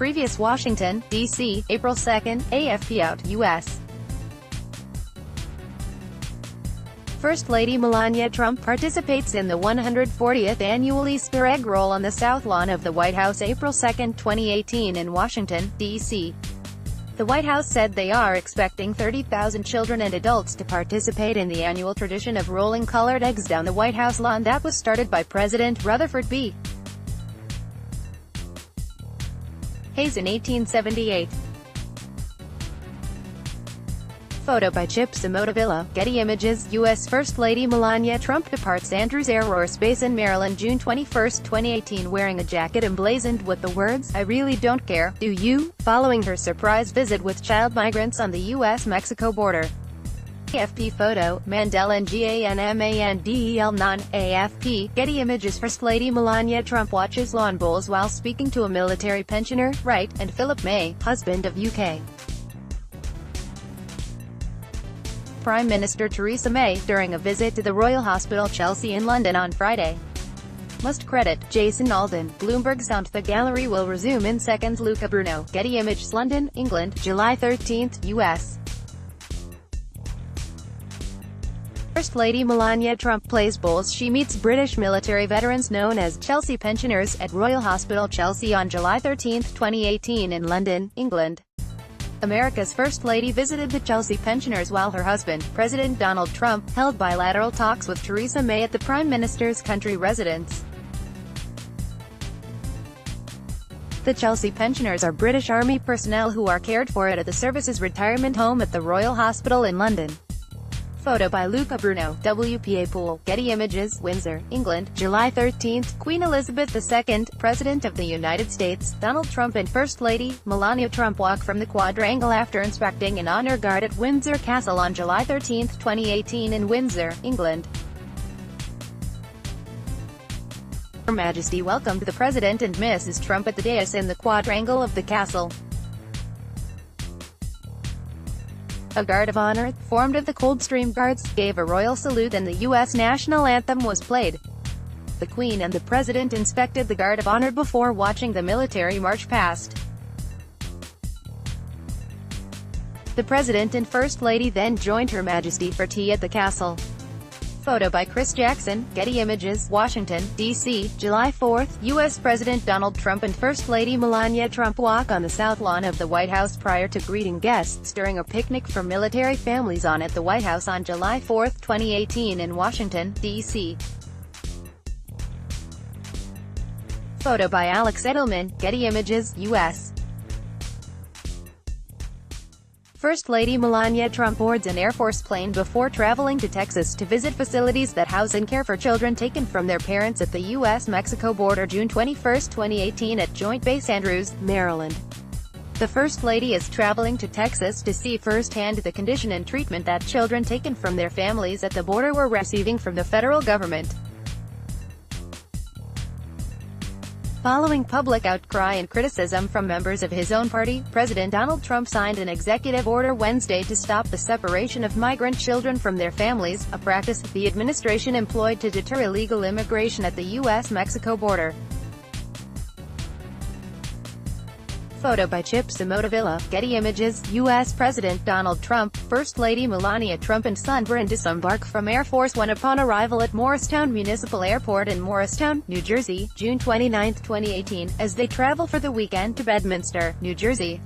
Previous Washington, D.C., April 2, AFP out, U.S. First Lady Melania Trump participates in the 140th annual Easter egg roll on the South Lawn of the White House April 2, 2018 in Washington, D.C. The White House said they are expecting 30,000 children and adults to participate in the annual tradition of rolling colored eggs down the White House lawn that was started by President Rutherford B. Hayes in 1878. Photo by Chip Somodevilla. Getty Images. U.S. First Lady Melania Trump departs Andrews Air Force Base in Maryland June 21, 2018 wearing a jacket emblazoned with the words, "I really don't care, do you?" following her surprise visit with child migrants on the U.S.-Mexico border. AFP photo, Mandel Nganmandel non-AFP, Getty Images. First Lady Melania Trump watches lawn bowls while speaking to a military pensioner, right, and Philip May, husband of UK Prime Minister Theresa May, during a visit to the Royal Hospital Chelsea in London on Friday. Must credit Jason Alden. Bloomberg Sound. The gallery will resume in seconds. Luca Bruno. Getty Images. London, England, July 13, U.S. First Lady Melania Trump plays bowls. She meets British military veterans known as Chelsea pensioners at Royal Hospital Chelsea on July 13, 2018 in London, England. America's First Lady visited the Chelsea pensioners while her husband, President Donald Trump, held bilateral talks with Theresa May at the Prime Minister's country residence. The Chelsea pensioners are British Army personnel who are cared for at the service's retirement home at the Royal Hospital in London. Photo by Luca Bruno. WPA Pool. Getty Images. Windsor, England, July 13. Queen Elizabeth II, President of the United States, Donald Trump and First Lady Melania Trump walk from the quadrangle after inspecting an honor guard at Windsor Castle on July 13, 2018 in Windsor, England. Her Majesty welcomed the President and Mrs. Trump at the dais in the quadrangle of the castle. A guard of honor, formed of the Coldstream Guards, gave a royal salute and the U.S. national anthem was played. The Queen and the President inspected the guard of honor before watching the military march past. The President and First Lady then joined Her Majesty for tea at the castle. Photo by Chris Jackson. Getty Images. Washington, D.C., July 4. U.S. President Donald Trump and First Lady Melania Trump walk on the South Lawn of the White House prior to greeting guests during a picnic for military families at the White House on July 4, 2018 in Washington, D.C. Photo by Alex Edelman. Getty Images. U.S. First Lady Melania Trump boards an Air Force plane before traveling to Texas to visit facilities that house and care for children taken from their parents at the U.S.-Mexico border June 21, 2018 at Joint Base Andrews, Maryland. The First Lady is traveling to Texas to see firsthand the condition and treatment that children taken from their families at the border were receiving from the federal government. Following public outcry and criticism from members of his own party, President Donald Trump signed an executive order Wednesday to stop the separation of migrant children from their families, a practice the administration employed to deter illegal immigration at the U.S.-Mexico border. Photo by Chip Somodevilla. Getty Images. U.S. President Donald Trump, First Lady Melania Trump and son Bryn disembark from Air Force One upon arrival at Morristown Municipal Airport in Morristown, New Jersey, June 29, 2018, as they travel for the weekend to Bedminster, New Jersey.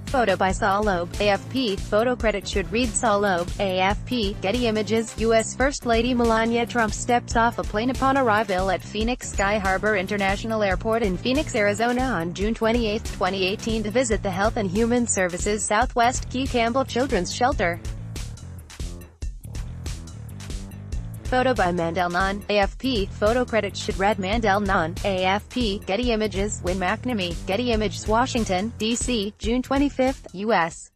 Photo by Saul Loeb. AFP. Photo credit should read Saul Loeb. AFP. Getty Images. U.S. First Lady Melania Trump steps off a plane upon arrival at Phoenix Sky Harbor International Airport in Phoenix, Arizona on June 28, 2018 to visit the Health and Human Services Southwest Key Campbell Children's Shelter. Photo by Mandel Non. AFP. Photo credit should read Mandel Non. AFP. Getty Images. Win McNamee. Getty Images. Washington, D.C., June 25, U.S.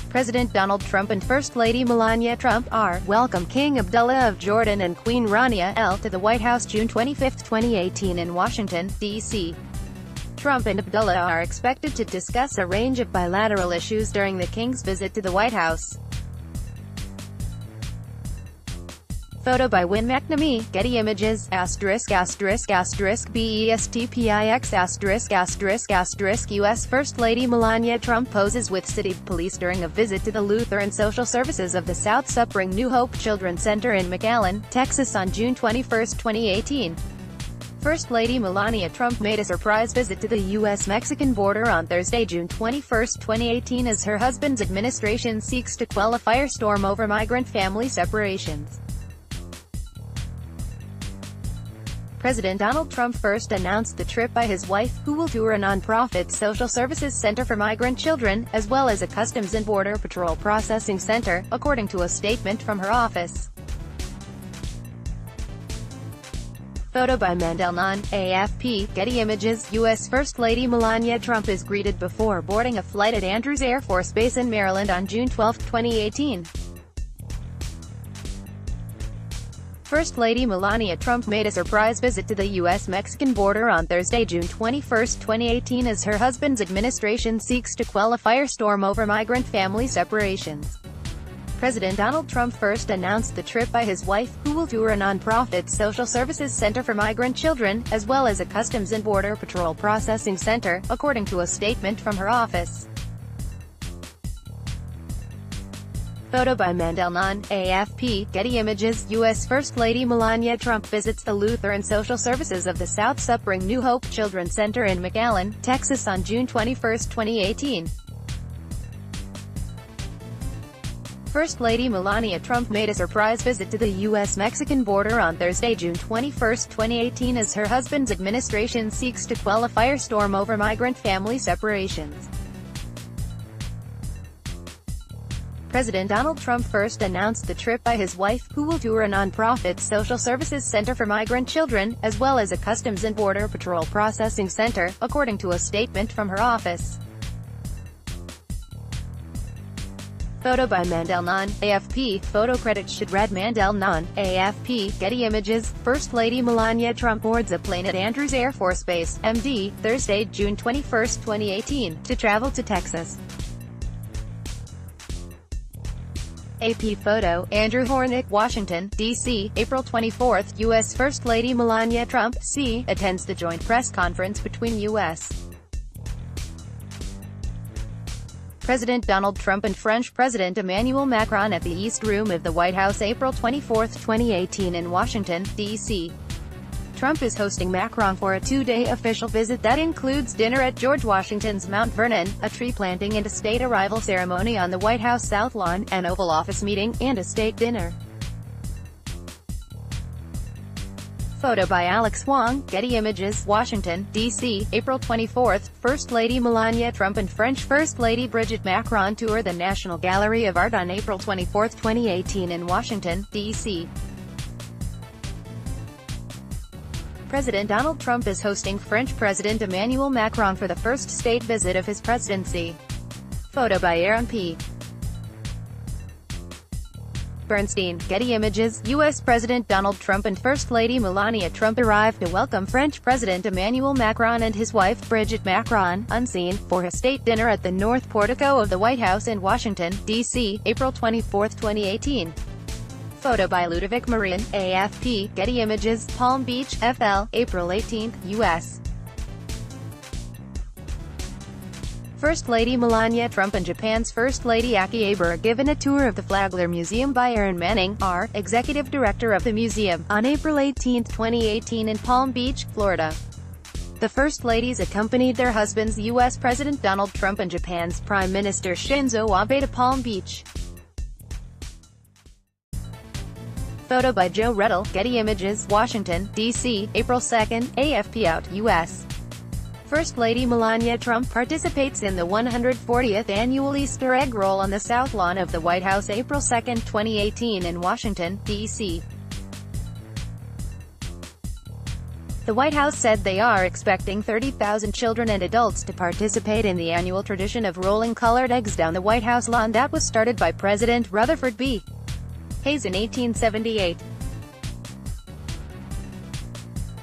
President Donald Trump and First Lady Melania Trump are welcome King Abdullah of Jordan and Queen Rania Al to the White House June 25, 2018 in Washington, D.C. Trump and Abdullah are expected to discuss a range of bilateral issues during the King's visit to the White House. Photo by Win McNamee, Getty Images, *************************************************************************************************************************************************************************************************************************************************************************************************************************************************************U.S. First Lady Melania Trump poses with city police during a visit to the Lutheran Social Services of the South Spring New Hope Children's Center in McAllen, Texas on June 21, 2018. First Lady Melania Trump made a surprise visit to the U.S.-Mexican border on Thursday, June 21, 2018 as her husband's administration seeks to quell a firestorm over migrant family separations. President Donald Trump first announced the trip by his wife, who will tour a nonprofit social services center for migrant children, as well as a Customs and Border Patrol processing center, according to a statement from her office. Photo by Mandel Non, AFP, Getty Images. U.S. First Lady Melania Trump is greeted before boarding a flight at Andrews Air Force Base in Maryland on June 12, 2018. First Lady Melania Trump made a surprise visit to the U.S.-Mexican border on Thursday, June 21, 2018 as her husband's administration seeks to quell a firestorm over migrant family separations. President Donald Trump first announced the trip by his wife, who will tour a nonprofit social services center for migrant children, as well as a Customs and Border Patrol processing center, according to a statement from her office. Photo by Mandel Non, AFP, Getty Images. U.S. First Lady Melania Trump visits the Lutheran Social Services of the South Spring New Hope Children's Center in McAllen, Texas on June 21, 2018. First Lady Melania Trump made a surprise visit to the U.S.-Mexican border on Thursday, June 21, 2018 as her husband's administration seeks to quell a firestorm over migrant family separations. President Donald Trump first announced the trip by his wife, who will tour a nonprofit social services center for migrant children, as well as a Customs and Border Patrol processing center, according to a statement from her office. Photo by Mandel Non, AFP. Photo credits should read Mandel Non, AFP, Getty Images. First Lady Melania Trump boards a plane at Andrews Air Force Base, MD, Thursday, June 21, 2018, to travel to Texas. AP photo, Andrew Hornick, Washington, D.C., April 24. U.S. First Lady Melania Trump, C., attends the joint press conference between U.S. President Donald Trump and French President Emmanuel Macron at the East Room of the White House April 24, 2018 in Washington, D.C. Trump is hosting Macron for a two-day official visit that includes dinner at George Washington's Mount Vernon, a tree planting and a state arrival ceremony on the White House South Lawn, an Oval Office meeting, and a state dinner. Photo by Alex Wong, Getty Images, Washington, D.C., April 24. First Lady Melania Trump and French First Lady Brigitte Macron tour the National Gallery of Art on April 24, 2018 in Washington, D.C. President Donald Trump is hosting French President Emmanuel Macron for the first state visit of his presidency. Photo by Aaron P. Bernstein, Getty Images. U.S. President Donald Trump and First Lady Melania Trump arrived to welcome French President Emmanuel Macron and his wife, Brigitte Macron, unseen, for a state dinner at the North Portico of the White House in Washington, D.C., April 24, 2018. Photo by Ludovic Marin, AFP, Getty Images, Palm Beach, FL, April 18, U.S. First Lady Melania Trump and Japan's First Lady Aki Abe are given a tour of the Flagler Museum by Aaron Manning, R., Executive Director of the museum, on April 18, 2018 in Palm Beach, Florida. The First Ladies accompanied their husbands U.S. President Donald Trump and Japan's Prime Minister Shinzo Abe to Palm Beach. Photo by Joe Rettel, Getty Images, Washington, D.C., April 2, AFP out, U.S. First Lady Melania Trump participates in the 140th annual Easter egg roll on the South Lawn of the White House April 2, 2018 in Washington, D.C. The White House said they are expecting 30,000 children and adults to participate in the annual tradition of rolling colored eggs down the White House lawn that was started by President Rutherford B. Hayes in 1878.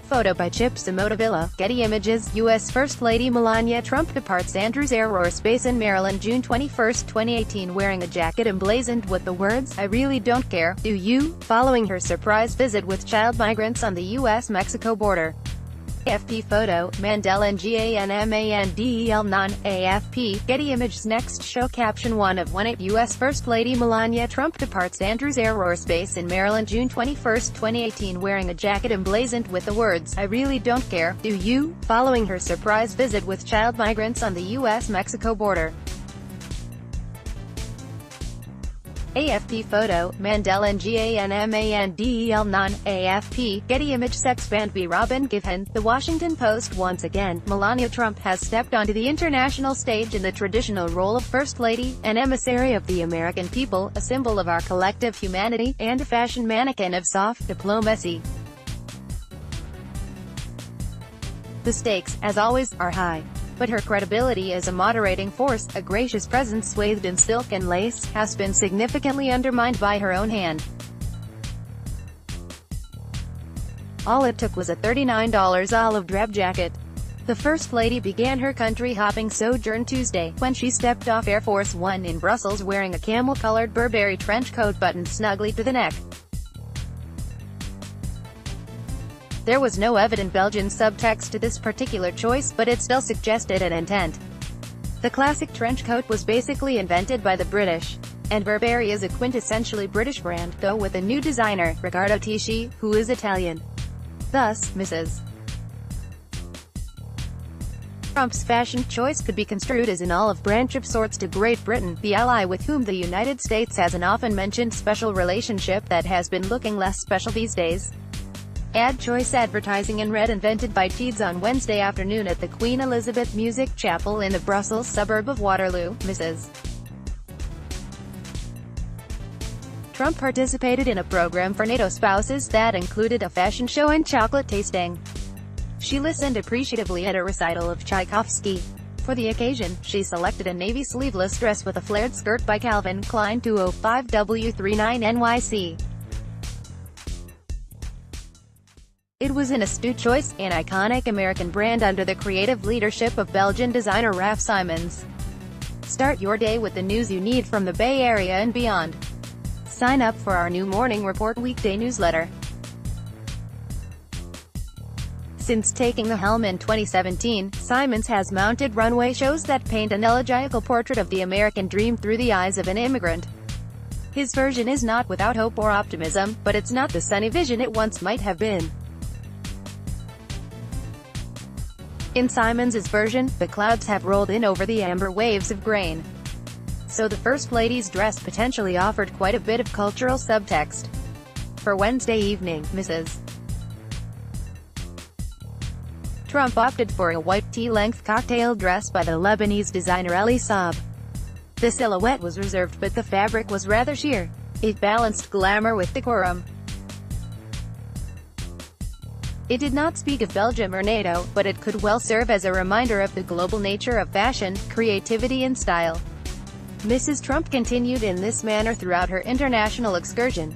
Photo by Chips Emotovilla, Getty Images. U.S. First Lady Melania Trump departs Andrews Air Force Base in Maryland June 21, 2018 wearing a jacket emblazoned with the words, "I really don't care, do you?" following her surprise visit with child migrants on the U.S.-Mexico border. AFP photo, Mandel Ngannmandel non, AFP, Getty Images. Next show caption 1 of 1 U.S. First Lady Melania Trump departs Andrews Air Force Base in Maryland June 21, 2018 wearing a jacket emblazoned with the words, "I really don't care, do you?" following her surprise visit with child migrants on the U.S.-Mexico border. AFP photo, Mandel Ngannmandel non, AFP, Getty Image. Sex band B. Robin Giffen, The Washington Post. Once again, Melania Trump has stepped onto the international stage in the traditional role of First Lady, an emissary of the American people, a symbol of our collective humanity, and a fashion mannequin of soft diplomacy. The stakes, as always, are high. But her credibility as a moderating force, a gracious presence swathed in silk and lace, has been significantly undermined by her own hand. All it took was a $39 olive drab jacket. The First Lady began her country-hopping sojourn Tuesday, when she stepped off Air Force One in Brussels wearing a camel-colored Burberry trench coat buttoned snugly to the neck. There was no evident Belgian subtext to this particular choice, but it still suggested an intent. The classic trench coat was basically invented by the British, and Burberry is a quintessentially British brand, though with a new designer, Riccardo Tisci, who is Italian. Thus, Mrs. Trump's fashion choice could be construed as an olive branch of sorts to Great Britain, the ally with whom the United States has an often-mentioned special relationship that has been looking less special these days. Ad choice advertising in red invented by Teeds on Wednesday afternoon at the Queen Elizabeth Music Chapel in the Brussels suburb of Waterloo. Mrs. Trump participated in a program for NATO spouses that included a fashion show and chocolate tasting. She listened appreciatively at a recital of Tchaikovsky. For the occasion, she selected a navy sleeveless dress with a flared skirt by Calvin Klein 205W39NYC. It was an astute choice, an iconic American brand under the creative leadership of Belgian designer Raf Simons. Start your day with the news you need from the Bay Area and beyond. Sign up for our new Morning Report weekday newsletter. Since taking the helm in 2017, Simons has mounted runway shows that paint an elegiacal portrait of the American dream through the eyes of an immigrant. His version is not without hope or optimism, but it's not the sunny vision it once might have been. In Simons's version, the clouds have rolled in over the amber waves of grain. So the First Lady's dress potentially offered quite a bit of cultural subtext. For Wednesday evening, Mrs. Trump opted for a white tee-length cocktail dress by the Lebanese designer Elie Saab. The silhouette was reserved but the fabric was rather sheer. It balanced glamour with decorum. It did not speak of Belgium or NATO, but it could well serve as a reminder of the global nature of fashion, creativity and style. Mrs. Trump continued in this manner throughout her international excursion.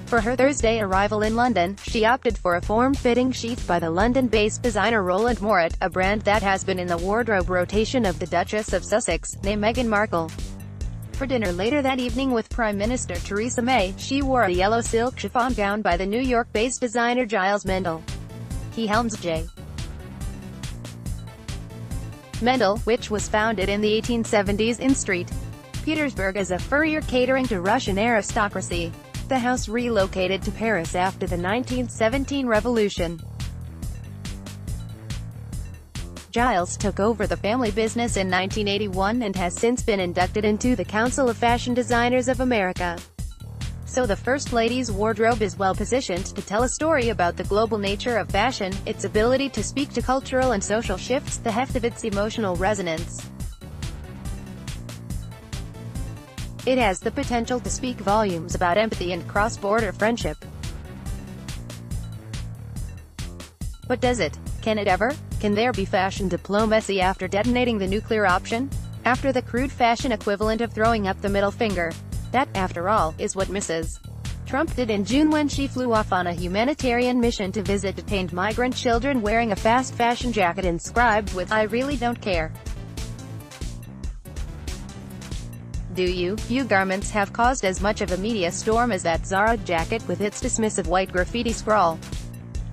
For her Thursday arrival in London, she opted for a form-fitting sheath by the London-based designer Roland Moret, a brand that has been in the wardrobe rotation of the Duchess of Sussex, née Meghan Markle. For dinner later that evening with Prime Minister Theresa May, she wore a yellow silk chiffon gown by the New York-based designer Giles Mendel. He helms J. Mendel, which was founded in the 1870s in St. Petersburg as a furrier catering to Russian aristocracy. The house relocated to Paris after the 1917 revolution. Giles took over the family business in 1981 and has since been inducted into the Council of Fashion Designers of America. So the First Lady's wardrobe is well positioned to tell a story about the global nature of fashion, its ability to speak to cultural and social shifts, the heft of its emotional resonance. It has the potential to speak volumes about empathy and cross-border friendship. But does it? Can it ever? Can there be fashion diplomacy after detonating the nuclear option? After the crude fashion equivalent of throwing up the middle finger? That, after all, is what Mrs. Trump did in June when she flew off on a humanitarian mission to visit detained migrant children wearing a fast fashion jacket inscribed with, "I really don't care. Do you?" Few garments have caused as much of a media storm as that Zara jacket with its dismissive white graffiti scrawl.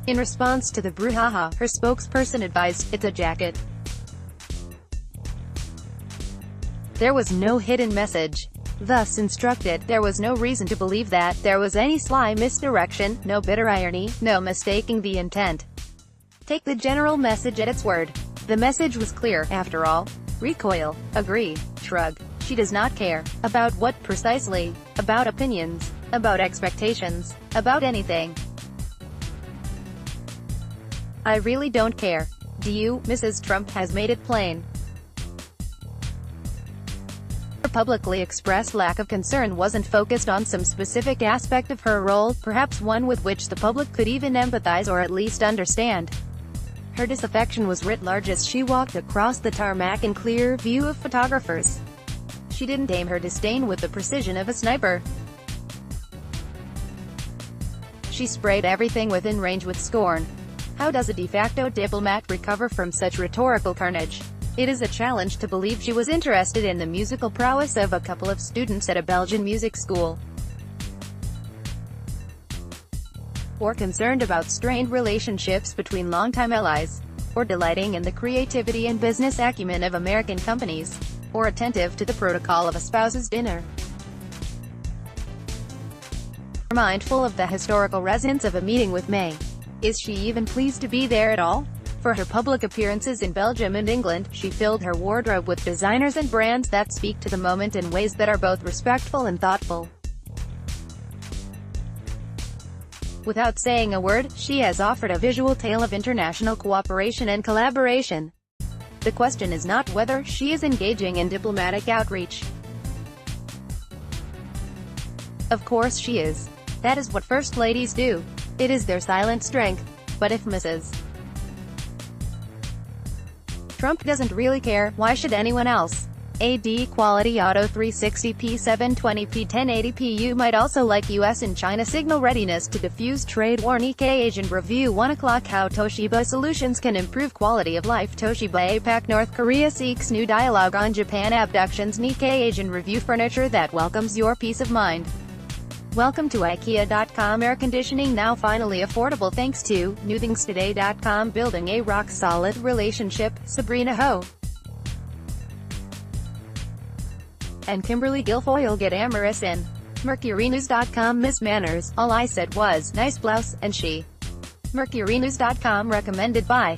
In response to the brouhaha, her spokesperson advised, "It's a jacket. There was no hidden message." Thus instructed, there was no reason to believe that there was any sly misdirection, no bitter irony, no mistaking the intent. Take the general message at its word. The message was clear, after all. Recoil. Agree. Shrug. She does not care. About what precisely? About opinions. About expectations. About anything. I really don't care. Do you? Mrs. Trump has made it plain. Her publicly expressed lack of concern wasn't focused on some specific aspect of her role, perhaps one with which the public could even empathize or at least understand. Her disaffection was writ large as she walked across the tarmac in clear view of photographers. She didn't aim her disdain with the precision of a sniper. She sprayed everything within range with scorn. How does a de facto diplomat recover from such rhetorical carnage? It is a challenge to believe she was interested in the musical prowess of a couple of students at a Belgian music school, or concerned about strained relationships between longtime allies, or delighting in the creativity and business acumen of American companies, or attentive to the protocol of a spouse's dinner. Mindful of the historical resonance of a meeting with May. Is she even pleased to be there at all? For her public appearances in Belgium and England, she filled her wardrobe with designers and brands that speak to the moment in ways that are both respectful and thoughtful. Without saying a word, she has offered a visual tale of international cooperation and collaboration. The question is not whether she is engaging in diplomatic outreach. Of course she is. That is what First Ladies do. It is their silent strength. But if Mrs. Trump doesn't really care, why should anyone else? AD Quality Auto 360p 720p 1080p. You might also like US and China signal readiness to diffuse trade war. Nikkei Asian Review 1 o'clock. How Toshiba Solutions can improve quality of life. Toshiba APAC. North Korea seeks new dialogue on Japan abductions. Nikkei Asian Review. Furniture that welcomes your peace of mind. Welcome to IKEA.com. Air conditioning now finally affordable thanks to NewThingsToday.com. Building a rock-solid relationship. Sabrina Ho and Kimberly Guilfoyle get amorous in MercuryNews.com. Miss Manners, all I said was, nice blouse, and she. MercuryNews.com recommended by